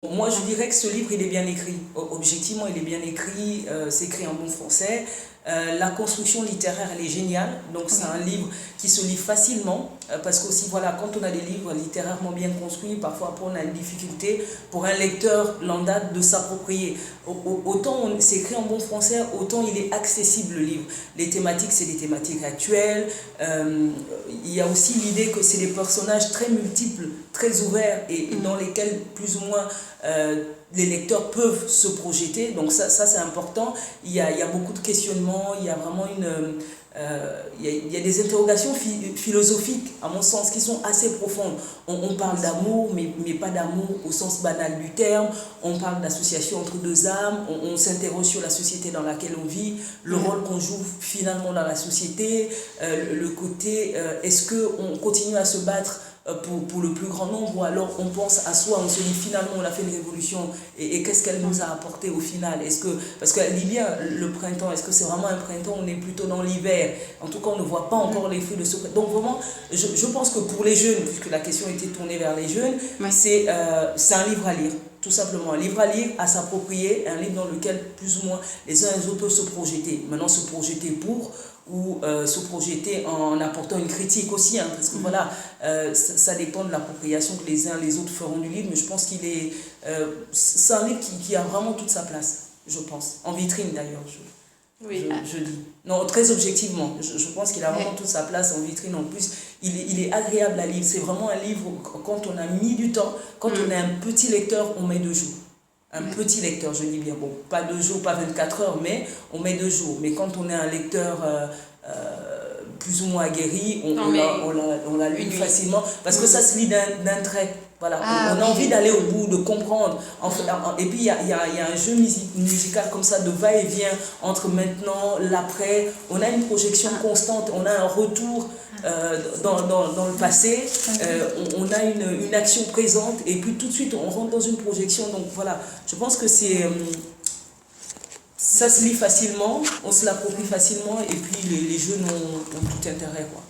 Moi, je dirais que ce livre, il est bien écrit. Objectivement, il est bien écrit, c'est écrit en bon français. La construction littéraire, elle est géniale. Donc, c'est un livre qui se lit facilement. Parce qu'aussi, voilà, quand on a des livres littérairement bien construits, parfois après, on a une difficulté pour un lecteur lambda de s'approprier. Autant c'est écrit en bon français, autant il est accessible, le livre. Les thématiques, c'est des thématiques actuelles. Il y a aussi l'idée que c'est des personnages très multiples, très ouverts et dans lesquels, plus ou moins, les lecteurs peuvent se projeter. Donc ça c'est important. Il y a beaucoup de questionnements, il y a vraiment il y a des interrogations philosophiques, à mon sens, qui sont assez profondes. On parle d'amour, mais pas d'amour au sens banal du terme. On parle d'association entre deux âmes. On s'interroge sur la société dans laquelle on vit, le rôle qu'on joue finalement dans la société, le côté, est-ce qu'on continue à se battre pour le plus grand nombre, ou alors on pense à soi, on se dit finalement on a fait une révolution et qu'est-ce qu'elle nous a apporté au final. Parce qu'elle dit bien le printemps, est-ce que c'est vraiment un printemps, on est plutôt dans l'hiver, en tout cas on ne voit pas encore les fruits de ce printemps. Donc vraiment je pense que pour les jeunes, puisque la question était tournée vers les jeunes, c'est un livre à lire. Tout simplement, un livre à lire, à s'approprier, un livre dans lequel plus ou moins les uns et les autres peuvent se projeter. Maintenant, se projeter ou se projeter en apportant une critique aussi, hein, parce que voilà, ça dépend de l'appropriation que les uns et les autres feront du livre, mais je pense qu'il est... c'est un livre qui a vraiment toute sa place, je pense. En vitrine d'ailleurs, je dis. Non, très objectivement, je pense qu'il a vraiment toute sa place en vitrine. En plus, il est agréable à lire. C'est vraiment un livre, quand on a mis du temps, quand on est un petit lecteur, on met 2 jours. Un petit lecteur, je dis bien. Bon, pas 2 jours, pas 24 heures, mais on met 2 jours. Mais quand on est un lecteur plus ou moins aguerri, on la lit facilement. Parce que ça se lit d'un trait. Voilà, on a envie d'aller au bout, de comprendre. Et puis, il y a un jeu musical comme ça, de va-et-vient entre maintenant, l'après. On a une projection constante, on a un retour dans le passé. On a une action présente et puis tout de suite, on rentre dans une projection. Donc voilà, je pense que ça se lit facilement, on se l'approprie facilement et puis les jeunes ont tout intérêt, quoi.